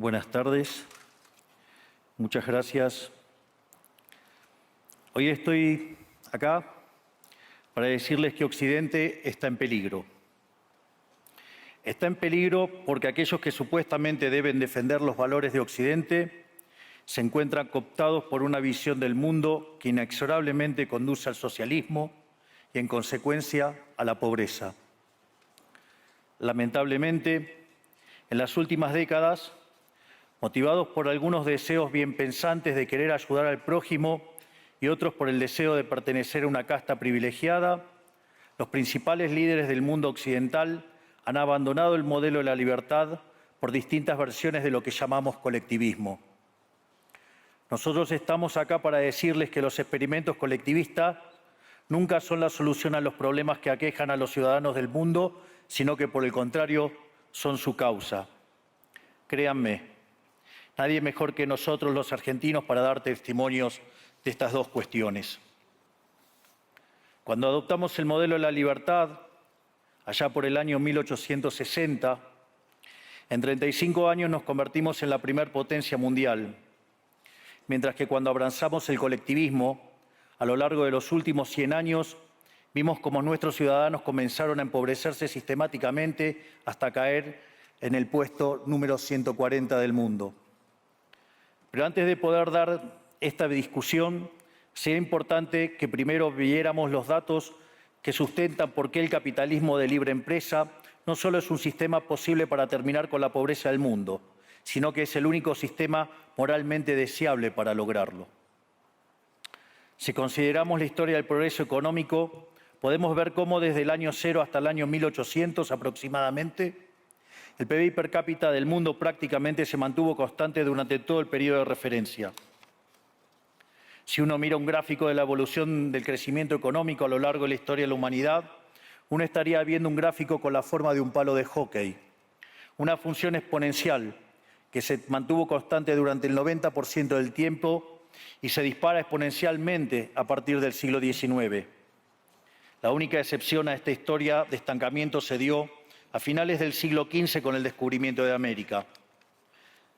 Buenas tardes. Muchas gracias. Hoy estoy acá para decirles que Occidente está en peligro. Está en peligro porque aquellos que supuestamente deben defender los valores de Occidente se encuentran cooptados por una visión del mundo que inexorablemente conduce al socialismo y, en consecuencia, a la pobreza. Lamentablemente, en las últimas décadas, motivados por algunos deseos bien pensantes de querer ayudar al prójimo y otros por el deseo de pertenecer a una casta privilegiada, los principales líderes del mundo occidental han abandonado el modelo de la libertad por distintas versiones de lo que llamamos colectivismo. Nosotros estamos acá para decirles que los experimentos colectivistas nunca son la solución a los problemas que aquejan a los ciudadanos del mundo, sino que, por el contrario, son su causa. Créanme, nadie mejor que nosotros los argentinos para dar testimonios de estas dos cuestiones. Cuando adoptamos el modelo de la libertad, allá por el año 1860, en 35 años nos convertimos en la primer potencia mundial, mientras que cuando abrazamos el colectivismo, a lo largo de los últimos 100 años, vimos cómo nuestros ciudadanos comenzaron a empobrecerse sistemáticamente hasta caer en el puesto número 140 del mundo. Pero antes de poder dar esta discusión, sería importante que primero viéramos los datos que sustentan por qué el capitalismo de libre empresa no solo es un sistema posible para terminar con la pobreza del mundo, sino que es el único sistema moralmente deseable para lograrlo. Si consideramos la historia del progreso económico, podemos ver cómo desde el año 0 hasta el año 1800 aproximadamente, el PBI per cápita del mundo prácticamente se mantuvo constante durante todo el periodo de referencia. Si uno mira un gráfico de la evolución del crecimiento económico a lo largo de la historia de la humanidad, uno estaría viendo un gráfico con la forma de un palo de hockey, una función exponencial que se mantuvo constante durante el 90% del tiempo y se dispara exponencialmente a partir del siglo XIX. La única excepción a esta historia de estancamiento se dio a finales del siglo XV con el descubrimiento de América.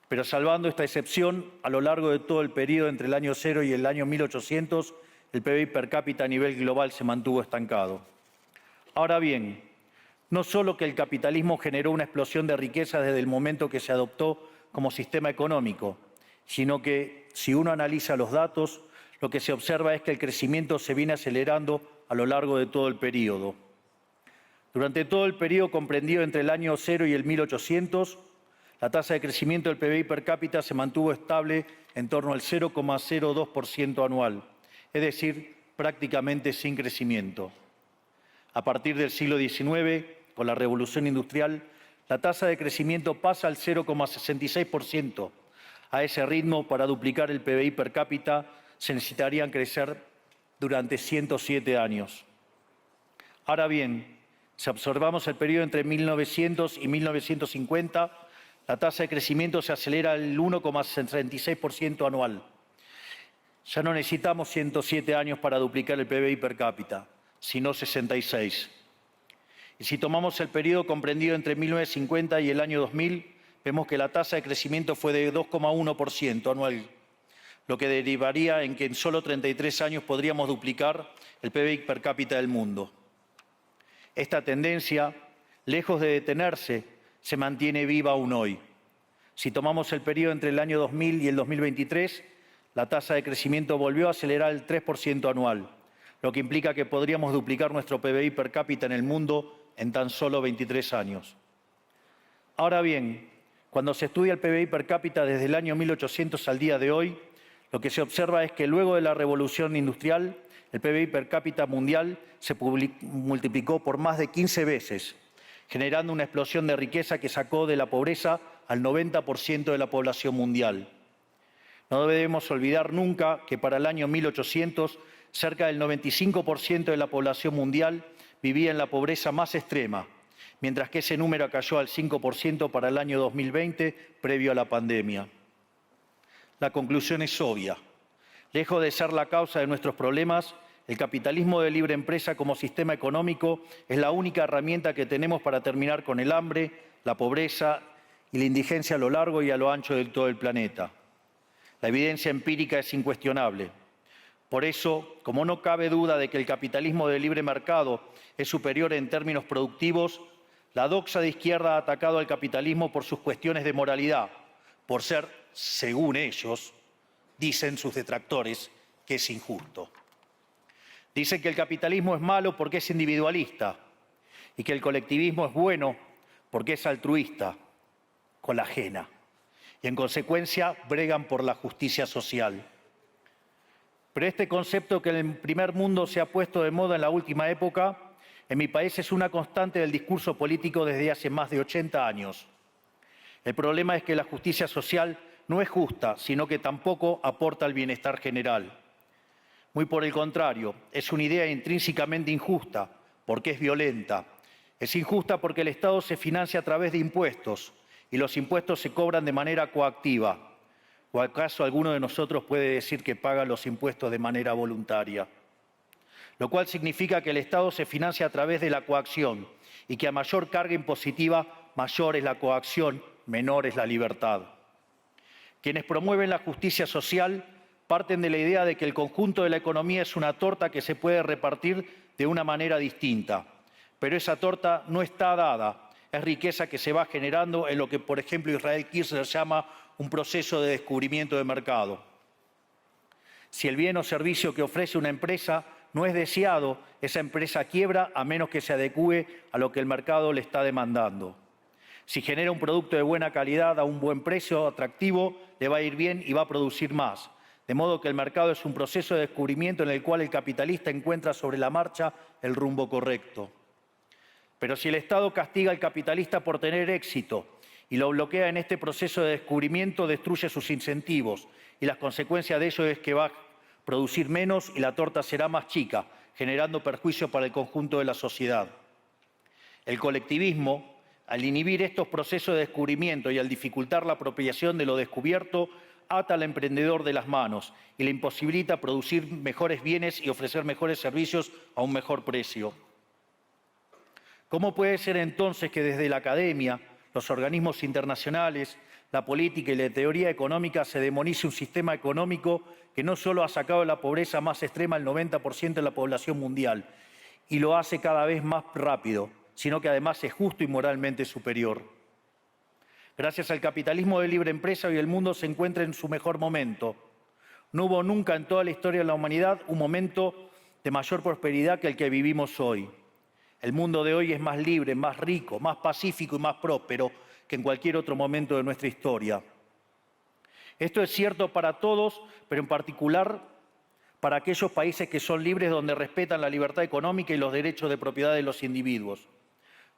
Pero salvando esta excepción, a lo largo de todo el periodo entre el año 0 y el año 1800, el PBI per cápita a nivel global se mantuvo estancado. Ahora bien, no solo que el capitalismo generó una explosión de riqueza desde el momento que se adoptó como sistema económico, sino que, si uno analiza los datos, lo que se observa es que el crecimiento se viene acelerando a lo largo de todo el periodo. Durante todo el periodo comprendido entre el año 0 y el 1800, la tasa de crecimiento del PBI per cápita se mantuvo estable en torno al 0,02% anual, es decir, prácticamente sin crecimiento. A partir del siglo XIX, con la Revolución Industrial, la tasa de crecimiento pasa al 0,66%. A ese ritmo, para duplicar el PBI per cápita, se necesitarían crecer durante 107 años. Ahora bien, si observamos el periodo entre 1900 y 1950, la tasa de crecimiento se acelera al 1,66% anual. Ya no necesitamos 107 años para duplicar el PBI per cápita, sino 66. Y si tomamos el periodo comprendido entre 1950 y el año 2000, vemos que la tasa de crecimiento fue de 2,1% anual, lo que derivaría en que en solo 33 años podríamos duplicar el PBI per cápita del mundo. Esta tendencia, lejos de detenerse, se mantiene viva aún hoy. Si tomamos el periodo entre el año 2000 y el 2023, la tasa de crecimiento volvió a acelerar el 3% anual, lo que implica que podríamos duplicar nuestro PBI per cápita en el mundo en tan solo 23 años. Ahora bien, cuando se estudia el PBI per cápita desde el año 1800 al día de hoy, lo que se observa es que luego de la Revolución Industrial, el PBI per cápita mundial se multiplicó por más de 15 veces, generando una explosión de riqueza que sacó de la pobreza al 90% de la población mundial. No debemos olvidar nunca que para el año 1800, cerca del 95% de la población mundial vivía en la pobreza más extrema, mientras que ese número cayó al 5% para el año 2020, previo a la pandemia. La conclusión es obvia. Lejos de ser la causa de nuestros problemas, el capitalismo de libre empresa como sistema económico es la única herramienta que tenemos para terminar con el hambre, la pobreza y la indigencia a lo largo y a lo ancho de todo el planeta. La evidencia empírica es incuestionable. Por eso, como no cabe duda de que el capitalismo de libre mercado es superior en términos productivos, la doxa de izquierda ha atacado al capitalismo por sus cuestiones de moralidad, por ser, según ellos, dicen sus detractores, que es injusto. Dicen que el capitalismo es malo porque es individualista y que el colectivismo es bueno porque es altruista, con la ajena, y en consecuencia bregan por la justicia social. Pero este concepto que en el primer mundo se ha puesto de moda en la última época, en mi país es una constante del discurso político desde hace más de 80 años. El problema es que la justicia social no es justa, sino que tampoco aporta al bienestar general. Muy por el contrario, es una idea intrínsecamente injusta, porque es violenta. Es injusta porque el Estado se financia a través de impuestos y los impuestos se cobran de manera coactiva. ¿O acaso alguno de nosotros puede decir que paga los impuestos de manera voluntaria? Lo cual significa que el Estado se financia a través de la coacción y que a mayor carga impositiva, mayor es la coacción, menor es la libertad. Quienes promueven la justicia social parten de la idea de que el conjunto de la economía es una torta que se puede repartir de una manera distinta. Pero esa torta no está dada, es riqueza que se va generando en lo que, por ejemplo, Israel Kirzler llama un proceso de descubrimiento de mercado. Si el bien o servicio que ofrece una empresa no es deseado, esa empresa quiebra a menos que se adecúe a lo que el mercado le está demandando. Si genera un producto de buena calidad a un buen precio atractivo, le va a ir bien y va a producir más. De modo que el mercado es un proceso de descubrimiento en el cual el capitalista encuentra sobre la marcha el rumbo correcto. Pero si el Estado castiga al capitalista por tener éxito y lo bloquea en este proceso de descubrimiento, destruye sus incentivos y las consecuencias de ello es que va a producir menos y la torta será más chica, generando perjuicio para el conjunto de la sociedad. El colectivismo, al inhibir estos procesos de descubrimiento y al dificultar la apropiación de lo descubierto, ata al emprendedor de las manos y le imposibilita producir mejores bienes y ofrecer mejores servicios a un mejor precio. ¿Cómo puede ser entonces que desde la academia, los organismos internacionales, la política y la teoría económica se demonice un sistema económico que no solo ha sacado de la pobreza más extrema al 90% de la población mundial y lo hace cada vez más rápido, sino que además es justo y moralmente superior? Gracias al capitalismo de libre empresa, hoy el mundo se encuentra en su mejor momento. No hubo nunca en toda la historia de la humanidad un momento de mayor prosperidad que el que vivimos hoy. El mundo de hoy es más libre, más rico, más pacífico y más próspero que en cualquier otro momento de nuestra historia. Esto es cierto para todos, pero en particular para aquellos países que son libres, donde respetan la libertad económica y los derechos de propiedad de los individuos.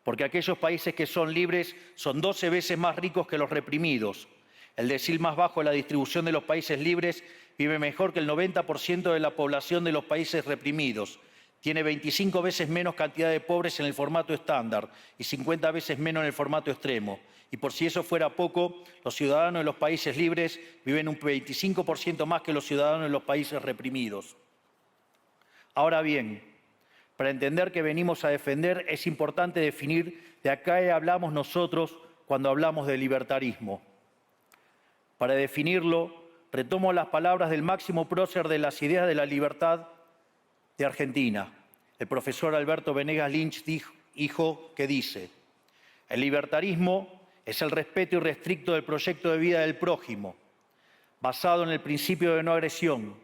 Porque aquellos países que son libres son 12 veces más ricos que los reprimidos. El decil más bajo de la distribución de los países libres vive mejor que el 90% de la población de los países reprimidos. Tiene 25 veces menos cantidad de pobres en el formato estándar y 50 veces menos en el formato extremo. Y por si eso fuera poco, los ciudadanos de los países libres viven un 25% más que los ciudadanos de los países reprimidos. Ahora bien, para entender qué venimos a defender, es importante definir de a qué hablamos nosotros cuando hablamos de libertarismo. Para definirlo, retomo las palabras del máximo prócer de las ideas de la libertad de Argentina, el profesor Alberto Venegas Lynch, dijo que dice: el libertarismo es el respeto irrestricto del proyecto de vida del prójimo, basado en el principio de no agresión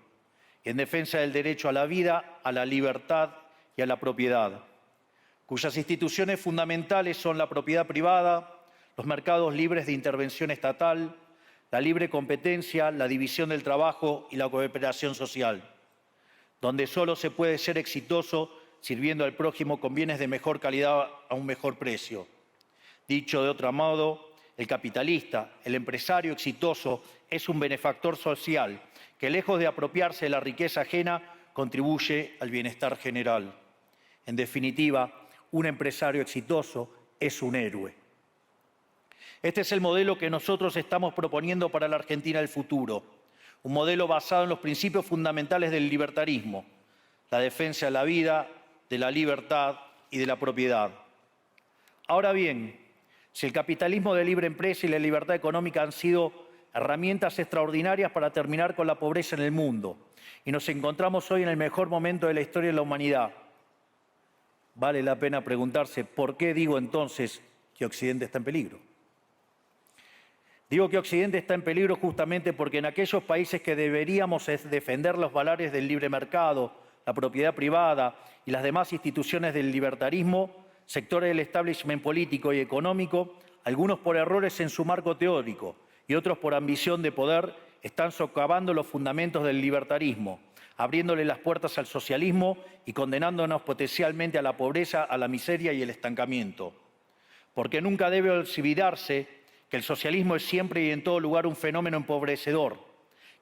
y en defensa del derecho a la vida, a la libertad y a la propiedad, cuyas instituciones fundamentales son la propiedad privada, los mercados libres de intervención estatal, la libre competencia, la división del trabajo y la cooperación social, donde solo se puede ser exitoso sirviendo al prójimo con bienes de mejor calidad a un mejor precio. Dicho de otro modo, el capitalista, el empresario exitoso, es un benefactor social que, lejos de apropiarse de la riqueza ajena, contribuye al bienestar general. En definitiva, un empresario exitoso es un héroe. Este es el modelo que nosotros estamos proponiendo para la Argentina del futuro, un modelo basado en los principios fundamentales del libertarismo, la defensa de la vida, de la libertad y de la propiedad. Ahora bien, Si el capitalismo de libre empresa y la libertad económica han sido herramientas extraordinarias para terminar con la pobreza en el mundo, y nos encontramos hoy en el mejor momento de la historia de la humanidad, vale la pena preguntarse, ¿por qué digo entonces que Occidente está en peligro? Digo que Occidente está en peligro justamente porque en aquellos países que deberíamos defender los valores del libre mercado, la propiedad privada y las demás instituciones del libertarismo, sectores del establishment político y económico, algunos por errores en su marco teórico y otros por ambición de poder, están socavando los fundamentos del libertarismo, abriéndole las puertas al socialismo y condenándonos potencialmente a la pobreza, a la miseria y el estancamiento. Porque nunca debe olvidarse que el socialismo es siempre y en todo lugar un fenómeno empobrecedor,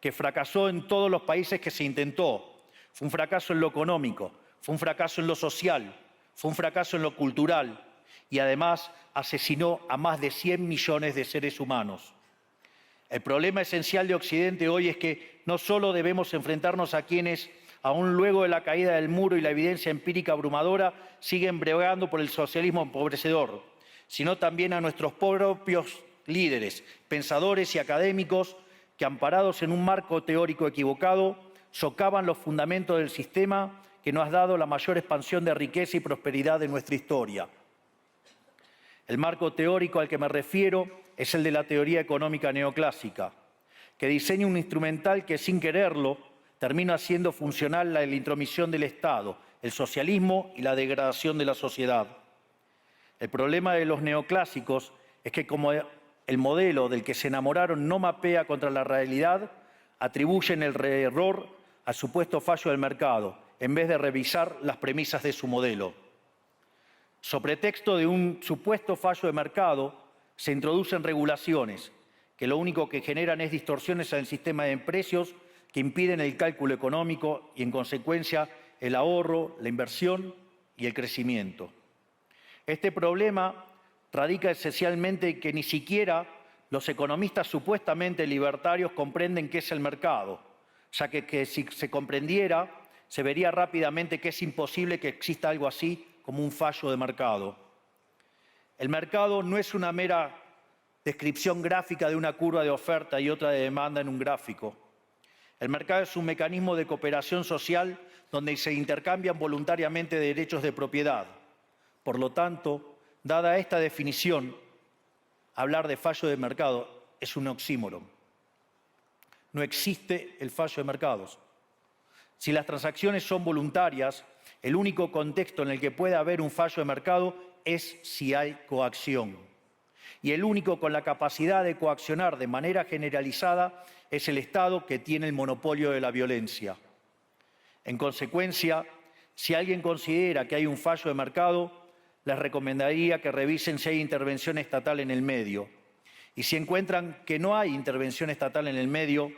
que fracasó en todos los países que se intentó. Fue un fracaso en lo económico, fue un fracaso en lo social, fue un fracaso en lo cultural y además asesinó a más de 100 millones de seres humanos. El problema esencial de Occidente hoy es que no solo debemos enfrentarnos a quienes, aún luego de la caída del muro y la evidencia empírica abrumadora, siguen bregando por el socialismo empobrecedor, sino también a nuestros propios líderes, pensadores y académicos que, amparados en un marco teórico equivocado, socavan los fundamentos del sistema que nos ha dado la mayor expansión de riqueza y prosperidad de nuestra historia. El marco teórico al que me refiero es el de la teoría económica neoclásica, que diseña un instrumental que, sin quererlo, termina haciendo funcional la intromisión del Estado, el socialismo y la degradación de la sociedad. El problema de los neoclásicos es que, como el modelo del que se enamoraron no mapea contra la realidad, atribuyen el error al supuesto fallo del mercado, en vez de revisar las premisas de su modelo. Sobre pretexto de un supuesto fallo de mercado, se introducen regulaciones que lo único que generan es distorsiones en el sistema de precios que impiden el cálculo económico y, en consecuencia, el ahorro, la inversión y el crecimiento. Este problema radica esencialmente en que ni siquiera los economistas supuestamente libertarios comprenden qué es el mercado, ya que si se comprendiera, se vería rápidamente que es imposible que exista algo así como un fallo de mercado. El mercado no es una mera descripción gráfica de una curva de oferta y otra de demanda en un gráfico. El mercado es un mecanismo de cooperación social donde se intercambian voluntariamente derechos de propiedad. Por lo tanto, dada esta definición, hablar de fallo de mercado es un oxímoron. No existe el fallo de mercados. Si las transacciones son voluntarias, el único contexto en el que puede haber un fallo de mercado es si hay coacción. Y el único con la capacidad de coaccionar de manera generalizada es el Estado, que tiene el monopolio de la violencia. En consecuencia, si alguien considera que hay un fallo de mercado, les recomendaría que revisen si hay intervención estatal en el medio. Y si encuentran que no hay intervención estatal en el medio,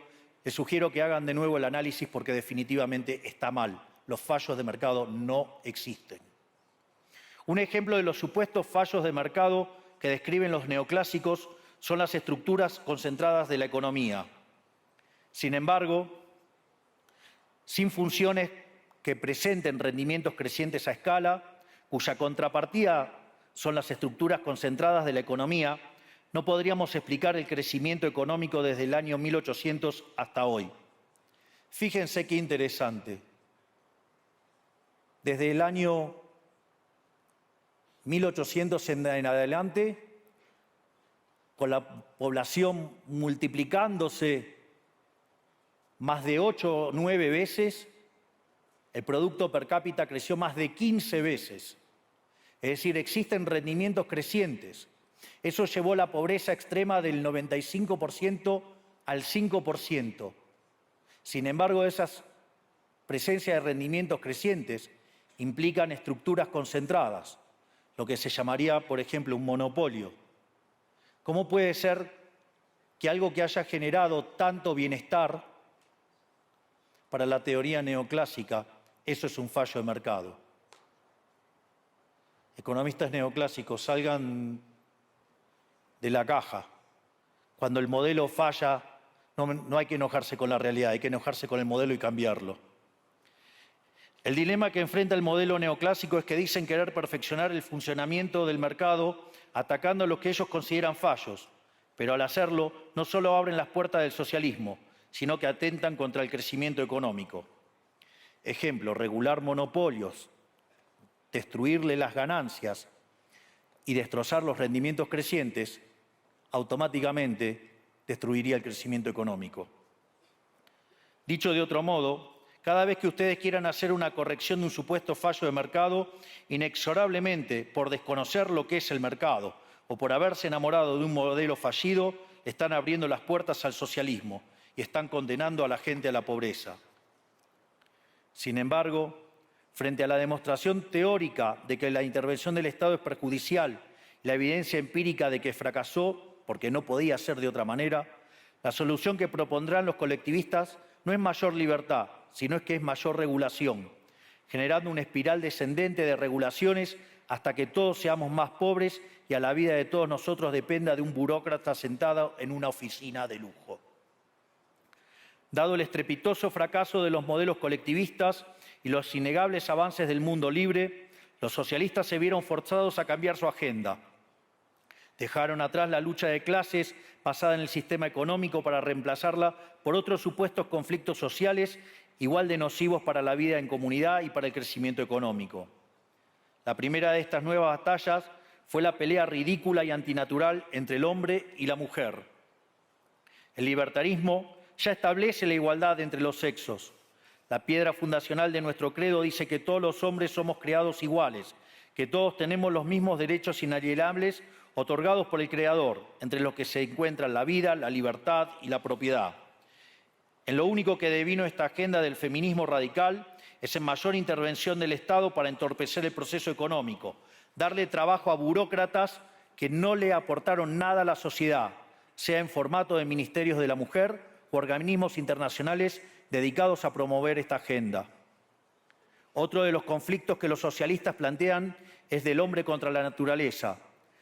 les sugiero que hagan de nuevo el análisis porque definitivamente está mal. Los fallos de mercado no existen. Un ejemplo de los supuestos fallos de mercado que describen los neoclásicos son las estructuras concentradas de la economía. Sin embargo, sin funciones que presenten rendimientos crecientes a escala, cuya contrapartida son las estructuras concentradas de la economía, no podríamos explicar el crecimiento económico desde el año 1800 hasta hoy. Fíjense qué interesante. Desde el año 1800 en adelante, con la población multiplicándose más de 8 o 9 veces, el producto per cápita creció más de 15 veces. Es decir, existen rendimientos crecientes. Eso llevó la pobreza extrema del 95% al 5%. Sin embargo, esas presencias de rendimientos crecientes implican estructuras concentradas, lo que se llamaría, por ejemplo, un monopolio. ¿Cómo puede ser que algo que haya generado tanto bienestar para la teoría neoclásica, eso es un fallo de mercado? Economistas neoclásicos, salgan de la caja. Cuando el modelo falla, no hay que enojarse con la realidad, hay que enojarse con el modelo y cambiarlo. El dilema que enfrenta el modelo neoclásico es que dicen querer perfeccionar el funcionamiento del mercado atacando lo que ellos consideran fallos, pero al hacerlo no solo abren las puertas del socialismo, sino que atentan contra el crecimiento económico. Ejemplo, regular monopolios, destruirle las ganancias y destrozar los rendimientos crecientes, automáticamente destruiría el crecimiento económico. Dicho de otro modo, cada vez que ustedes quieran hacer una corrección de un supuesto fallo de mercado, inexorablemente, por desconocer lo que es el mercado o por haberse enamorado de un modelo fallido, están abriendo las puertas al socialismo y están condenando a la gente a la pobreza. Sin embargo, frente a la demostración teórica de que la intervención del Estado es perjudicial y la evidencia empírica de que fracasó porque no podía ser de otra manera, la solución que propondrán los colectivistas no es mayor libertad, sino es que es mayor regulación, generando una espiral descendente de regulaciones hasta que todos seamos más pobres y a la vida de todos nosotros dependa de un burócrata sentado en una oficina de lujo. Dado el estrepitoso fracaso de los modelos colectivistas y los innegables avances del mundo libre, los socialistas se vieron forzados a cambiar su agenda. Dejaron atrás la lucha de clases basada en el sistema económico para reemplazarla por otros supuestos conflictos sociales igual de nocivos para la vida en comunidad y para el crecimiento económico. La primera de estas nuevas batallas fue la pelea ridícula y antinatural entre el hombre y la mujer. El libertarismo ya establece la igualdad entre los sexos. La piedra fundacional de nuestro credo dice que todos los hombres somos creados iguales, que todos tenemos los mismos derechos inalienables otorgados por el Creador, entre los que se encuentran la vida, la libertad y la propiedad. En lo único que devino esta agenda del feminismo radical es en mayor intervención del Estado para entorpecer el proceso económico, darle trabajo a burócratas que no le aportaron nada a la sociedad, sea en formato de ministerios de la mujer o organismos internacionales dedicados a promover esta agenda. Otro de los conflictos que los socialistas plantean es del hombre contra la naturaleza.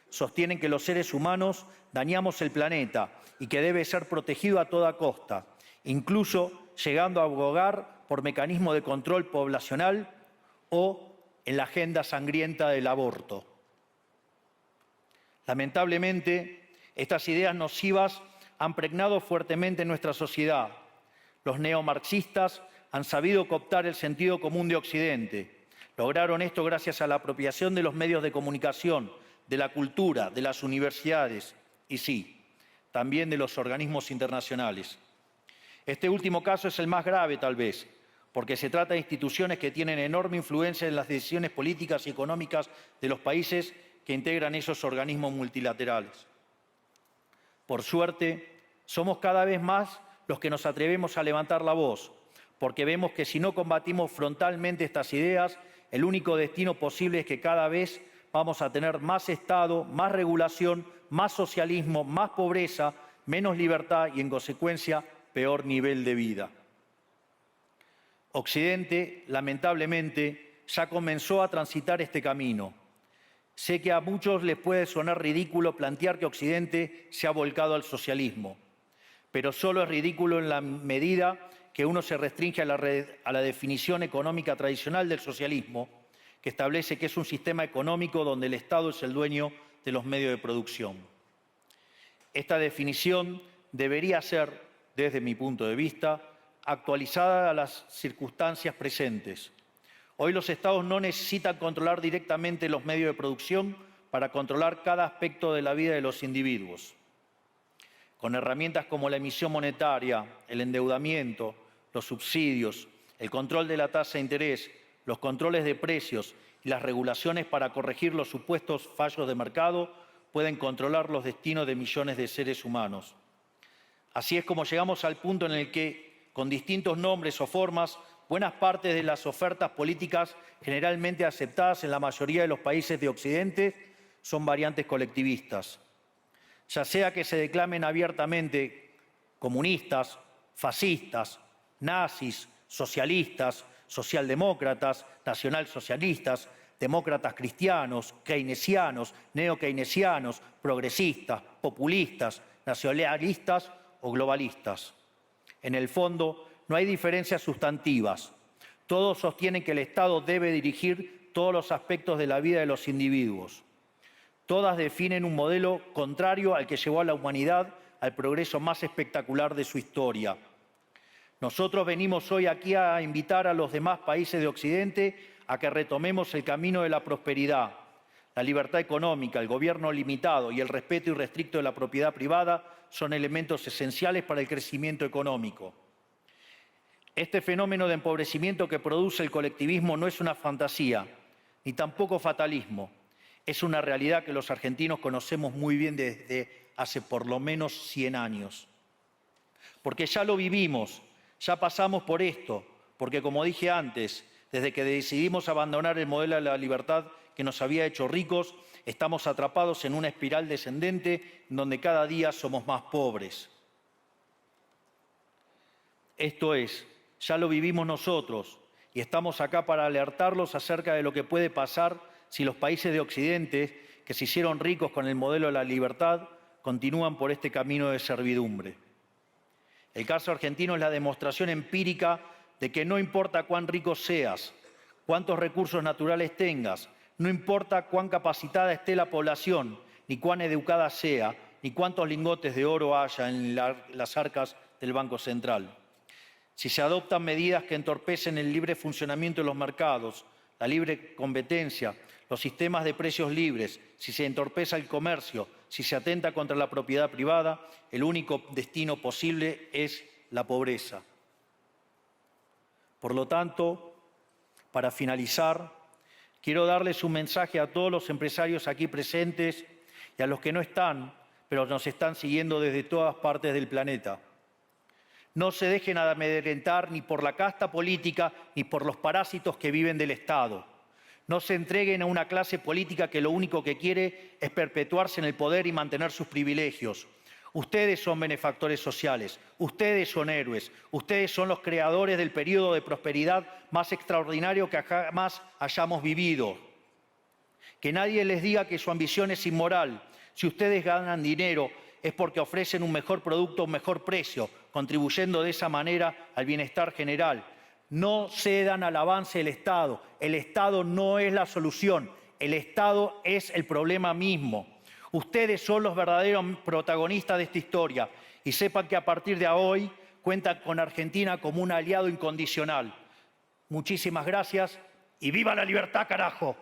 Sostienen que los seres humanos dañamos el planeta y que debe ser protegido a toda costa, incluso llegando a abogar por mecanismos de control poblacional o en la agenda sangrienta del aborto. Lamentablemente, estas ideas nocivas han pregnado fuertemente en nuestra sociedad. Los neomarxistas han sabido cooptar el sentido común de Occidente. Lograron esto gracias a la apropiación de los medios de comunicación, de la cultura, de las universidades y sí, también de los organismos internacionales. Este último caso es el más grave, tal vez, porque se trata de instituciones que tienen enorme influencia en las decisiones políticas y económicas de los países que integran esos organismos multilaterales. Por suerte, somos cada vez más los que nos atrevemos a levantar la voz, porque vemos que si no combatimos frontalmente estas ideas, el único destino posible es que cada vez vamos a tener más Estado, más regulación, más socialismo, más pobreza, menos libertad y, en consecuencia, peor nivel de vida. Occidente, lamentablemente, ya comenzó a transitar este camino. Sé que a muchos les puede sonar ridículo plantear que Occidente se ha volcado al socialismo, pero solo es ridículo en la medida que uno se restringe a la definición económica tradicional del socialismo, que establece que es un sistema económico donde el Estado es el dueño de los medios de producción. Esta definición debería ser, desde mi punto de vista, actualizada a las circunstancias presentes. Hoy los Estados no necesitan controlar directamente los medios de producción para controlar cada aspecto de la vida de los individuos. Con herramientas como la emisión monetaria, el endeudamiento, los subsidios, el control de la tasa de interés, los controles de precios y las regulaciones para corregir los supuestos fallos de mercado pueden controlar los destinos de millones de seres humanos. Así es como llegamos al punto en el que, con distintos nombres o formas, buenas partes de las ofertas políticas generalmente aceptadas en la mayoría de los países de Occidente son variantes colectivistas. Ya sea que se declamen abiertamente comunistas, fascistas, nazis, socialistas, socialdemócratas, nacionalsocialistas, demócratas cristianos, keynesianos, neokeynesianos, progresistas, populistas, nacionalistas o globalistas. En el fondo, no hay diferencias sustantivas. Todos sostienen que el Estado debe dirigir todos los aspectos de la vida de los individuos. Todas definen un modelo contrario al que llevó a la humanidad al progreso más espectacular de su historia. Nosotros venimos hoy aquí a invitar a los demás países de Occidente a que retomemos el camino de la prosperidad. La libertad económica, el gobierno limitado y el respeto irrestricto de la propiedad privada son elementos esenciales para el crecimiento económico. Este fenómeno de empobrecimiento que produce el colectivismo no es una fantasía, ni tampoco fatalismo. Es una realidad que los argentinos conocemos muy bien desde hace por lo menos 100 años. Porque ya lo vivimos, ya pasamos por esto, porque como dije antes, desde que decidimos abandonar el modelo de la libertad que nos había hecho ricos, estamos atrapados en una espiral descendente donde cada día somos más pobres. Esto es, ya lo vivimos nosotros y estamos acá para alertarlos acerca de lo que puede pasar si los países de Occidente, que se hicieron ricos con el modelo de la libertad, continúan por este camino de servidumbre. El caso argentino es la demostración empírica de que no importa cuán rico seas, cuántos recursos naturales tengas, no importa cuán capacitada esté la población, ni cuán educada sea, ni cuántos lingotes de oro haya en las arcas del Banco Central. Si se adoptan medidas que entorpecen el libre funcionamiento de los mercados, la libre competencia, los sistemas de precios libres, si se entorpece el comercio, si se atenta contra la propiedad privada, el único destino posible es la pobreza. Por lo tanto, para finalizar, quiero darles un mensaje a todos los empresarios aquí presentes y a los que no están, pero nos están siguiendo desde todas partes del planeta. No se dejen amedrentar ni por la casta política ni por los parásitos que viven del Estado. No se entreguen a una clase política que lo único que quiere es perpetuarse en el poder y mantener sus privilegios. Ustedes son benefactores sociales, ustedes son héroes, ustedes son los creadores del periodo de prosperidad más extraordinario que jamás hayamos vivido. Que nadie les diga que su ambición es inmoral. Si ustedes ganan dinero es porque ofrecen un mejor producto a un mejor precio, contribuyendo de esa manera al bienestar general. No cedan al avance del Estado. El Estado no es la solución. El Estado es el problema mismo. Ustedes son los verdaderos protagonistas de esta historia y sepan que a partir de hoy cuentan con Argentina como un aliado incondicional. Muchísimas gracias y ¡viva la libertad, carajo!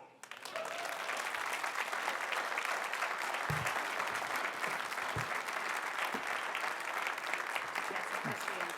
Gracias, presidente.